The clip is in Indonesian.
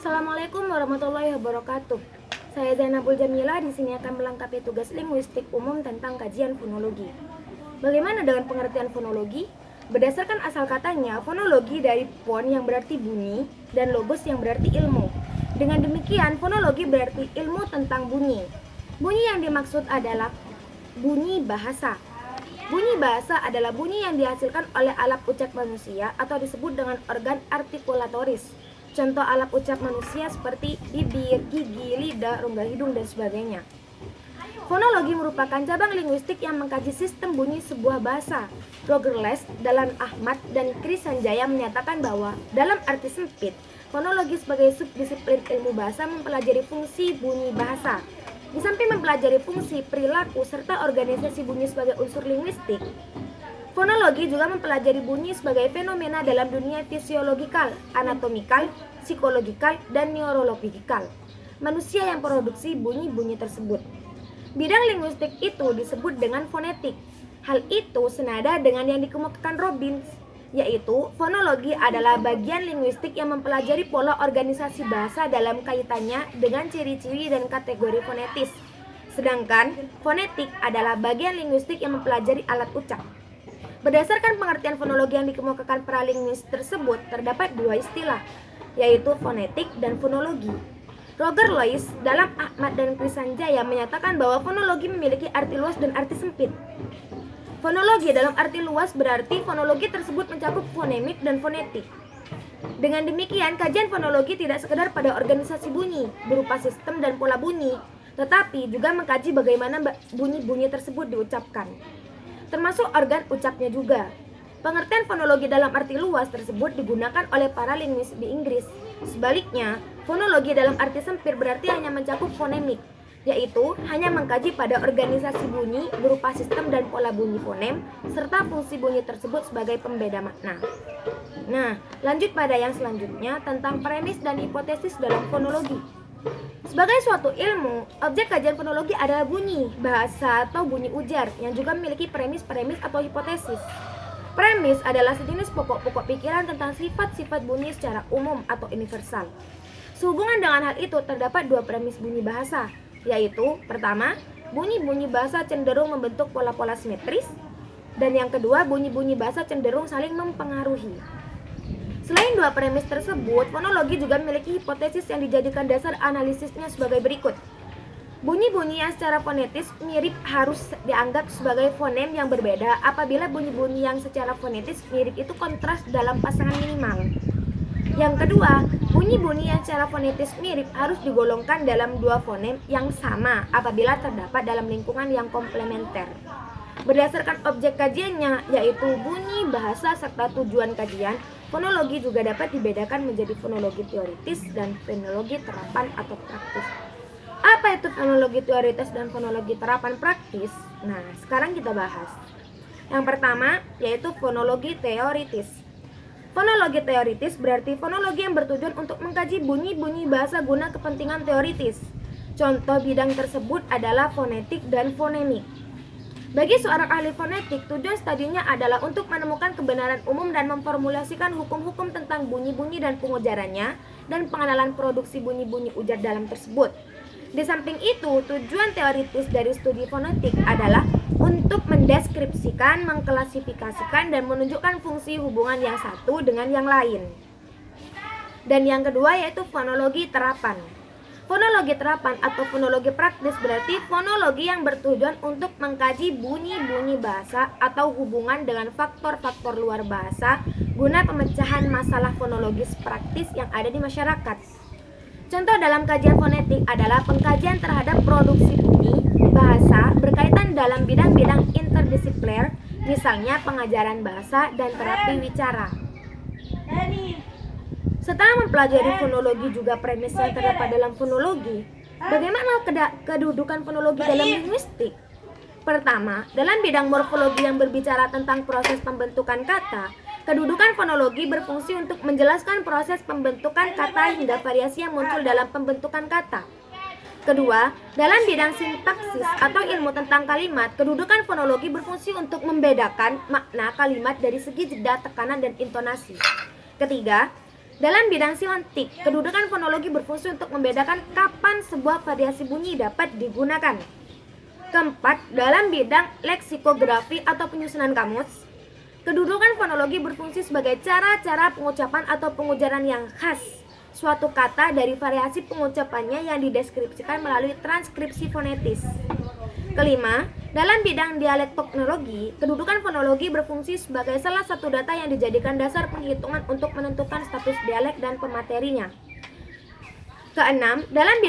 Assalamualaikum warahmatullahi wabarakatuh. Saya Zainabul Jamila di sini akan melengkapi tugas linguistik umum tentang kajian fonologi. Bagaimana dengan pengertian fonologi? Berdasarkan asal katanya, fonologi dari fon yang berarti bunyi dan logos yang berarti ilmu. Dengan demikian, fonologi berarti ilmu tentang bunyi. Bunyi yang dimaksud adalah bunyi bahasa. Bunyi bahasa adalah bunyi yang dihasilkan oleh alat ucap manusia atau disebut dengan organ artikulatoris. Contoh alat ucap manusia seperti bibir, gigi, lidah, rongga hidung, dan sebagainya. Fonologi merupakan cabang linguistik yang mengkaji sistem bunyi sebuah bahasa. Roger Les, Dahlan Ahmad, dan Chris Sanjaya menyatakan bahwa dalam arti sempit, fonologi sebagai subdisiplin ilmu bahasa mempelajari fungsi bunyi bahasa. Di samping mempelajari fungsi, perilaku, serta organisasi bunyi sebagai unsur linguistik, fonologi juga mempelajari bunyi sebagai fenomena dalam dunia fisiologikal, anatomikal, psikologikal, dan neurologikal manusia yang produksi bunyi-bunyi tersebut. Bidang linguistik itu disebut dengan fonetik. Hal itu senada dengan yang dikemukakan Robbins, yaitu fonologi adalah bagian linguistik yang mempelajari pola organisasi bahasa dalam kaitannya dengan ciri-ciri dan kategori fonetis. Sedangkan fonetik adalah bagian linguistik yang mempelajari alat ucap. Berdasarkan pengertian fonologi yang dikemukakan para linguis tersebut, terdapat dua istilah, yaitu fonetik dan fonologi. Roger Lois, Dahlan Ahmad, dan Chris Sanjaya menyatakan bahwa fonologi memiliki arti luas dan arti sempit. Fonologi dalam arti luas berarti fonologi tersebut mencakup fonemik dan fonetik. Dengan demikian, kajian fonologi tidak sekedar pada organisasi bunyi berupa sistem dan pola bunyi, tetapi juga mengkaji bagaimana bunyi-bunyi tersebut diucapkan, termasuk organ ucapnya juga. Pengertian fonologi dalam arti luas tersebut digunakan oleh para linguis di Inggris. Sebaliknya, fonologi dalam arti sempit berarti hanya mencakup fonemik, yaitu hanya mengkaji pada organisasi bunyi berupa sistem dan pola bunyi fonem, serta fungsi bunyi tersebut sebagai pembeda makna. Nah, lanjut pada yang selanjutnya tentang premis dan hipotesis dalam fonologi. Sebagai suatu ilmu, objek kajian fonologi adalah bunyi, bahasa, atau bunyi ujar yang juga memiliki premis-premis atau hipotesis. Premis adalah sejenis pokok-pokok pikiran tentang sifat-sifat bunyi secara umum atau universal. Sehubungan dengan hal itu, terdapat dua premis bunyi bahasa, yaitu pertama, bunyi-bunyi bahasa cenderung membentuk pola-pola simetris, dan yang kedua, bunyi-bunyi bahasa cenderung saling mempengaruhi. Selain dua premis tersebut, fonologi juga memiliki hipotesis yang dijadikan dasar analisisnya sebagai berikut. Bunyi-bunyi yang secara fonetis mirip harus dianggap sebagai fonem yang berbeda apabila bunyi-bunyi yang secara fonetis mirip itu kontras dalam pasangan minimal. Yang kedua, bunyi-bunyi yang secara fonetis mirip harus digolongkan dalam dua fonem yang sama apabila terdapat dalam lingkungan yang komplementer. Berdasarkan objek kajiannya, yaitu bunyi, bahasa, serta tujuan kajian, fonologi juga dapat dibedakan menjadi fonologi teoritis dan fonologi terapan atau praktis. Apa itu fonologi teoritis dan fonologi terapan praktis? Nah, sekarang kita bahas. Yang pertama, yaitu fonologi teoritis. Fonologi teoritis berarti fonologi yang bertujuan untuk mengkaji bunyi-bunyi bahasa guna kepentingan teoritis. Contoh bidang tersebut adalah fonetik dan fonemik. Bagi seorang ahli fonetik, tujuan studinya adalah untuk menemukan kebenaran umum dan memformulasikan hukum-hukum tentang bunyi-bunyi dan pengujarannya dan pengenalan produksi bunyi-bunyi ujar dalam tersebut. Di samping itu, tujuan teoritis dari studi fonetik adalah untuk mendeskripsikan, mengklasifikasikan, dan menunjukkan fungsi hubungan yang satu dengan yang lain. Dan yang kedua yaitu fonologi terapan. Fonologi terapan atau fonologi praktis berarti fonologi yang bertujuan untuk mengkaji bunyi-bunyi bahasa atau hubungan dengan faktor-faktor luar bahasa guna pemecahan masalah fonologis praktis yang ada di masyarakat. Contoh dalam kajian fonetik adalah pengkajian terhadap produksi bunyi bahasa berkaitan dalam bidang-bidang interdisipliner, misalnya pengajaran bahasa dan terapi wicara. Setelah mempelajari fonologi juga premis yang terdapat dalam fonologi, bagaimana kedudukan fonologi dalam linguistik? Pertama, dalam bidang morfologi yang berbicara tentang proses pembentukan kata, kedudukan fonologi berfungsi untuk menjelaskan proses pembentukan kata hingga variasi yang muncul dalam pembentukan kata. Kedua, dalam bidang sintaksis atau ilmu tentang kalimat, kedudukan fonologi berfungsi untuk membedakan makna kalimat dari segi jeda, tekanan, dan intonasi. Ketiga, Dalam bidang semantik, kedudukan fonologi berfungsi untuk membedakan kapan sebuah variasi bunyi dapat digunakan. Keempat, dalam bidang leksikografi atau penyusunan kamus, kedudukan fonologi berfungsi sebagai cara-cara pengucapan atau pengujaran yang khas suatu kata dari variasi pengucapannya yang dideskripsikan melalui transkripsi fonetis. Kelima, dalam bidang dialektoknologi, kedudukan fonologi berfungsi sebagai salah satu data yang dijadikan dasar penghitungan untuk menentukan status dialek dan pematerinya. Keenam, dalam